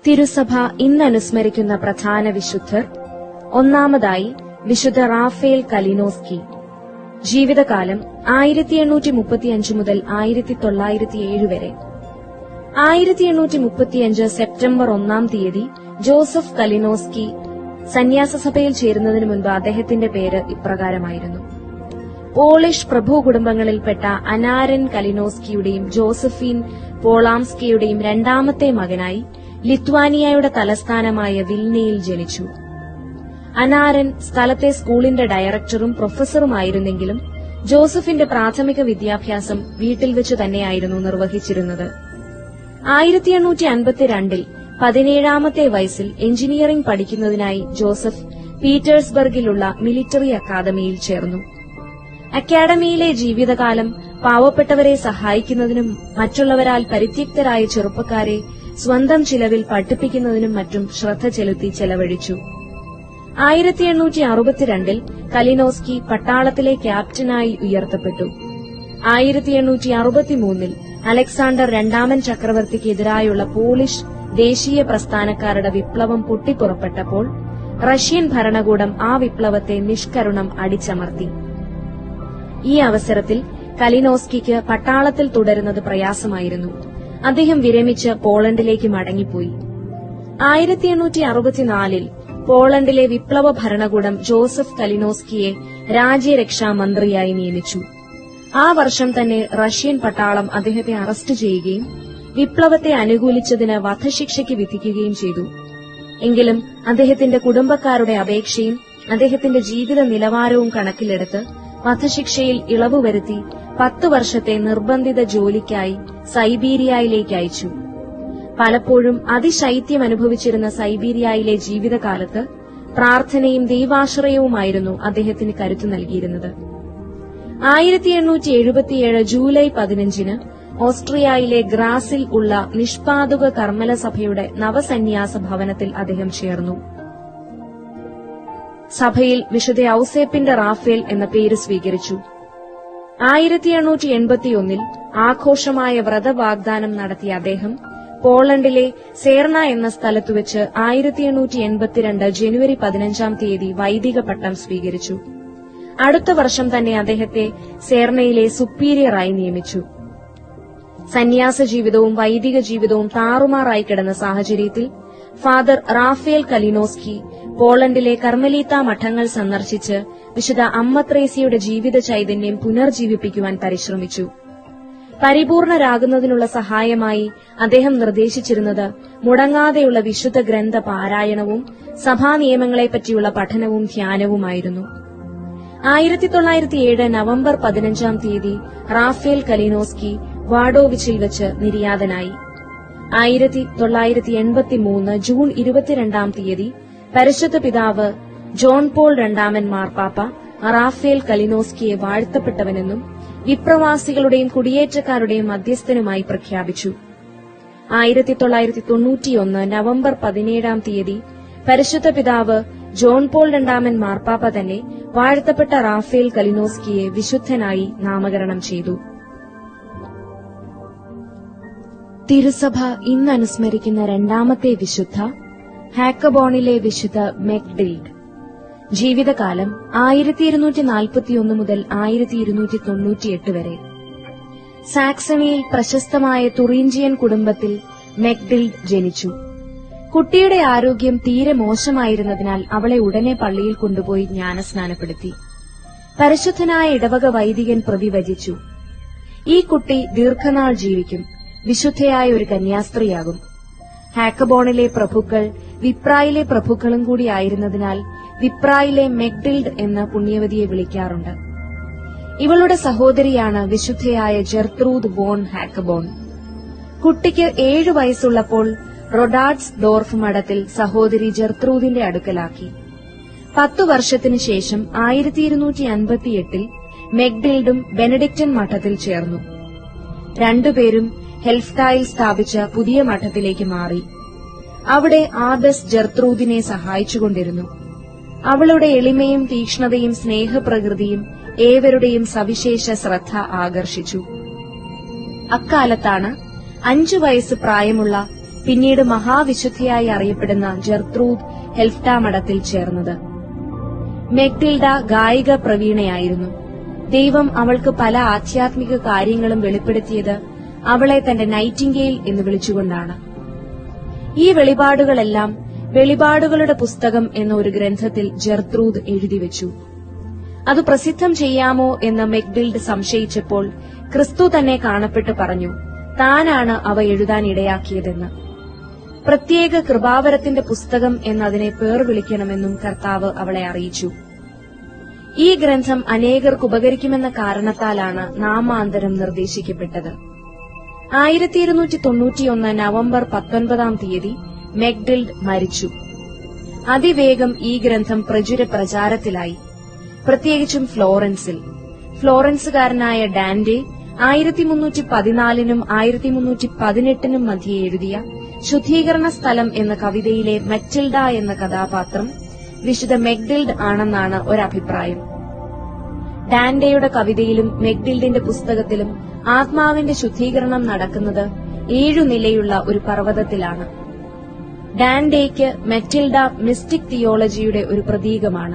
തിരുസഭ ഇന്ന് അനുസ്മരിക്കുന്ന പ്രധാന വിശുദ്ധർ. ഒന്നാമതായി വിശുദ്ധ റാഫേൽ കലിനോസ്കി. ജീവിതകാലം 1835 മുതൽ 1907 വരെ. 1835 സെപ്റ്റംബർ 1 തീയതി ജോസഫ് കലിനോസ്കി സന്യാസസഭയിൽ ചേരുന്നതിനു മുൻപ് അദ്ദേഹത്തിന്റെ പേര് ഇപ്രകാരമായിരുന്നു. പോളിഷ് പ്രഭു കുടുംബങ്ങളിൽപ്പെട്ട അനാരൻ കലിനോസ്കിയുടെയും ജോസഫീൻ പോളാംസ്കിയുടെയും രണ്ടാമത്തെ മകനായി ലിത്വാനിയയുടെ തലസ്ഥാനമായ വിൽനയിൽ ജനിച്ചു. അനാരൻ സ്ഥലത്തെ സ്കൂളിന്റെ ഡയറക്ടറും പ്രൊഫസറുമായിരുന്നെങ്കിലും ജോസഫിന്റെ പ്രാഥമിക വിദ്യാഭ്യാസം വീട്ടിൽ വെച്ചു തന്നെയായിരുന്നു നിർവഹിച്ചിരുന്നത്. 1852 17ാമത്തെ വയസ്സിൽ എഞ്ചിനീയറിംഗ് പഠിക്കുന്നതിനായി ജോസഫ് പീറ്റേഴ്സ്ബർഗിലുള്ള മിലിറ്ററി അക്കാദമിയിൽ ചേർന്നു. അക്കാദമിയിലെ ജീവിതകാലം പാവപ്പെട്ടവരെ സഹായിക്കുന്നതിനും മറ്റുള്ളവരാൽ പരിത്യക്തരായ ചെറുപ്പക്കാരെ സ്വന്തം ചിലവിൽ പഠിപ്പിക്കുന്നതിനും മറ്റും ശ്രദ്ധ ചെലുത്തി ചെലവഴിച്ചു. 1862 കലിനോസ്കി പട്ടാളത്തിലെ ക്യാപ്റ്റനായി ഉയർത്തപ്പെട്ടു. 1863 അലക്സാണ്ടർ രണ്ടാമൻ ചക്രവർത്തിക്കെതിരായുള്ള പോളിഷ് ദേശീയ പ്രസ്ഥാനക്കാരുടെ വിപ്ലവം പൊട്ടിപ്പുറപ്പെട്ടപ്പോൾ റഷ്യൻ ഭരണകൂടം ആ വിപ്ലവത്തെ നിഷ്കരുണം അടിച്ചമർത്തി. ഈ അവസരത്തിൽ കലിനോസ്കിക്ക് പട്ടാളത്തിൽ തുടരുന്നത് പ്രയാസമായിരുന്നു. അദ്ദേഹം വിരമിച്ച് പോളണ്ടിലേക്ക് മടങ്ങിപ്പോയി. 1864 പോളണ്ടിലെ വിപ്ലവ ഭരണകൂടം ജോസഫ് കലിനോസ്കിയെ രാജ്യരക്ഷാ മന്ത്രിയായി നിയമിച്ചു. ആ വർഷം തന്നെ റഷ്യൻ പട്ടാളം അദ്ദേഹത്തെ അറസ്റ്റ് ചെയ്യുകയും വിപ്ലവത്തെ അനുകൂലിച്ചതിന് വധശിക്ഷയ്ക്ക് വിധിക്കുകയും ചെയ്തു. എങ്കിലും അദ്ദേഹത്തിന്റെ കുടുംബക്കാരുടെ അപേക്ഷയും അദ്ദേഹത്തിന്റെ ജീവിത നിലവാരവും കണക്കിലെടുത്ത് വധശിക്ഷയിൽ ഇളവ് വരുത്തി 10 വർഷത്തെ നിർബന്ധിത ജോലിക്കായി സൈബീരിയയിലേക്ക് അയച്ചു. പലപ്പോഴും അതിശൈത്യം അനുഭവിച്ചിരുന്ന സൈബീരിയയിലെ ജീവിതകാലത്ത് പ്രാർത്ഥനയും ദൈവാശ്രയവുമായിരുന്നു അദ്ദേഹത്തിന് കരുത്തു നൽകിയിരുന്നത്. 1877 ജൂലൈ 15 ഓസ്ട്രിയയിലെ ഗ്രാസിൽ ഉള്ള നിഷ്പാദുക കർമ്മല സഭയുടെ നവസന്യാസ ഭവനത്തിൽ അദ്ദേഹം ചേർന്നു. സഭയിൽ വിശുദ്ധ ഔസേപ്പിന്റെ റാഫേൽ എന്ന പേര് സ്വീകരിച്ചു. 1881 ആഘോഷമായ വ്രതവാഗ്ദാനം നടത്തിയ അദ്ദേഹം പോളണ്ടിലെ സേർണ എന്ന സ്ഥലത്തുവച്ച് 1882 ജനുവരി 15 തീയതി വൈദിക പട്ടം സ്വീകരിച്ചു. അടുത്ത വർഷം തന്നെ അദ്ദേഹത്തെ സേർണയിലെ സുപ്പീരിയറായി നിയമിച്ചു. സന്യാസ ജീവിതവും വൈദിക ജീവിതവും താറുമാറായി കിടന്ന സാഹചര്യത്തിൽ ഫാദർ റാഫേൽ കലിനോസ്കി പോളണ്ടിലെ കർമ്മലീത്ത മഠങ്ങൾ സന്ദർശിച്ച് വിശുദ്ധ അമ്മ ത്രേസ്യയുടെ ജീവിത ചൈതന്യം പുനർജീവിപ്പിക്കുവാൻ പരിശ്രമിച്ചു. പരിപൂർണരാകുന്നതിനുള്ള സഹായമായി അദ്ദേഹം നിർദ്ദേശിച്ചിരുന്നത് മുടങ്ങാതെയുള്ള വിശുദ്ധ ഗ്രന്ഥ പാരായണവും സഭാനിയമങ്ങളെപ്പറ്റിയുള്ള പഠനവും ധ്യാനവുമായിരുന്നു. 1907 നവംബർ 15 തീയതി റാഫേൽ കലിനോസ്കി വാഡോവിച്ചിൽ വെച്ച് നിര്യാതനായി. 1983 ജൂൺ 22 തീയതി പരിശുദ്ധ പിതാവ് ജോൺ പോൾ രണ്ടാമൻ മാർപ്പാപ്പ റാഫേൽ കലിനോസ്കിയെ വാഴ്ത്തപ്പെട്ടവനെന്നും വിപ്രവാസികളുടെയും കുടിയേറ്റക്കാരുടെയും മധ്യസ്ഥനുമായി പ്രഖ്യാപിച്ചു. 1991 നവംബർ 17 തീയതി പരിശുദ്ധ പിതാവ് ജോൺ പോൾ രണ്ടാമൻ മാർപ്പാപ്പ തന്നെ വാഴ്ത്തപ്പെട്ട റാഫേൽ കലിനോസ്കിയെ വിശുദ്ധനായി നാമകരണം ചെയ്തു. തിരുസഭ ഇന്ന് അനുസ്മരിക്കുന്ന രണ്ടാമത്തെ വിശുദ്ധ ഹാക്കബോണിലെ വിശുദ്ധ മെക്ഡിൽഡ്. ജീവിതകാലം 1241 മുതൽ 1298 വരെ. സാക്സണിയിൽ പ്രശസ്തമായ തുറീഞ്ചിയൻ കുടുംബത്തിൽ മെക്ഡിൽഡ് ജനിച്ചു. കുട്ടിയുടെ ആരോഗ്യം തീരെ മോശമായിരുന്നതിനാൽ അവളെ ഉടനെ പള്ളിയിൽ കൊണ്ടുപോയി ജ്ഞാനസ്നാനപ്പെടുത്തി. പരിശുദ്ധനായ ഇടവക വൈദികൻ പ്രതിവചിച്ചു, ഈ കുട്ടി ദീർഘനാൾ ജീവിക്കും, വിശുദ്ധയായ ഒരു കന്യാസ്ത്രീയാകും. ഹാക്കബോണിലെ പ്രഭുക്കൾ വിപ്രായിലെ പ്രഭുക്കളും കൂടിയായിരുന്നതിനാൽ വിപ്രായിലെ മെക്ഡിൽഡ് എന്ന പുണ്യവതിയെ വിളിക്കാറുണ്ട്. ഇവളുടെ സഹോദരിയാണ് വിശുദ്ധയായ ജെർത്രൂദ് വോൺ ഹാക്കബോൺ. കുട്ടിക്ക് 7 വയസ്സുള്ളപ്പോൾ റൊഡാഡ്സ് ഡോർഫ് മഠത്തിൽ സഹോദരി ജെർത്രൂദിന്റെ അടുക്കലാക്കി. 10 വർഷത്തിനു ശേഷം 1258 മെക്ഡിൽഡും ബെനഡിക്റ്റൻ മഠത്തിൽ ചേർന്നു. രണ്ടുപേരും ഹെൽഫ്റ്റായിൽ സ്ഥാപിച്ച പുതിയ മഠത്തിലേക്ക് മാറി. അവിടെ ആബസ് ജെർത്രൂദിനെ സഹായിച്ചുകൊണ്ടിരുന്നു. അവളുടെ എളിമയും തീക്ഷ്ണതയും സ്നേഹപ്രകൃതിയും ഏവരുടെയും സവിശേഷ ശ്രദ്ധ ആകർഷിച്ചു. അക്കാലത്താണ് 5 വയസ്സ് പ്രായമുള്ള പിന്നീട് മഹാവിശുദ്ധയായി അറിയപ്പെടുന്ന ജെർത്രൂദ് ഹെൽഫ്റ്റ മഠത്തിൽ ചേർന്നത്. മെഗ്ഡിൽഡ ഗായിക പ്രവീണയായിരുന്നു. ദൈവം അവൾക്ക് പല ആധ്യാത്മിക കാര്യങ്ങളും വെളിപ്പെടുത്തിയത് അവളെ തന്റെ നൈറ്റിംഗേൽ എന്ന് വിളിച്ചുകൊണ്ടാണ്. ഈ വെളിപാടുകളെല്ലാം വെളിപാടുകളുടെ പുസ്തകം എന്ന ഒരു ഗ്രന്ഥത്തിൽ ജെർത്രൂദ് എഴുതിവെച്ചു. അത് പ്രസിദ്ധം ചെയ്യാമോ എന്ന് മെഗ്ഡിൽഡ് സംശയിച്ചപ്പോൾ ക്രിസ്തു തന്നെ കാണപ്പെട്ട് പറഞ്ഞു, താനാണ് അവ എഴുതാൻ ഇടയാക്കിയതെന്ന്. പ്രത്യേക കൃപാവരത്തിന്റെ പുസ്തകം എന്നതിനെ പേർ വിളിക്കണമെന്നും കർത്താവ് അവളെ അറിയിച്ചു. ഈ ഗ്രന്ഥം അനേകർക്ക് ഉപകരിക്കുമെന്ന കാരണത്താലാണ് നാമാന്തരം നിർദ്ദേശിക്കപ്പെട്ടത്. 1291 നവംബർ 19 മെഗ്ഡിൽഡ് മരിച്ചു. അതിവേഗം ഈ ഗ്രന്ഥം പ്രചാരത്തിലായി, പ്രത്യേകിച്ചും ഫ്ലോറൻസിൽ. ഫ്ലോറൻസുകാരനായ ഡാൻഡെ 1314 1318 മധ്യേ എഴുതിയ ശുദ്ധീകരണ സ്ഥലം എന്ന കവിതയിലെ മെറ്റിൽഡ എന്ന കഥാപാത്രം വിശുദ്ധ മെഗ്ഡിൽഡ് ആണെന്നാണ് ഒരഭിപ്രായം. ഡാൻഡെയുടെ കവിതയിലും മെഗ്ഡിൽഡിന്റെ പുസ്തകത്തിലും ആത്മാവിന്റെ ശുദ്ധീകരണം നടക്കുന്നത് 7 നിലയുള്ള ഒരു പർവ്വതത്തിലാണ്. ഡാൻഡേയ്ക്ക് മെറ്റിൽഡ മിസ്റ്റിക് തിയോളജിയുടെ ഒരു പ്രതീകമാണ്.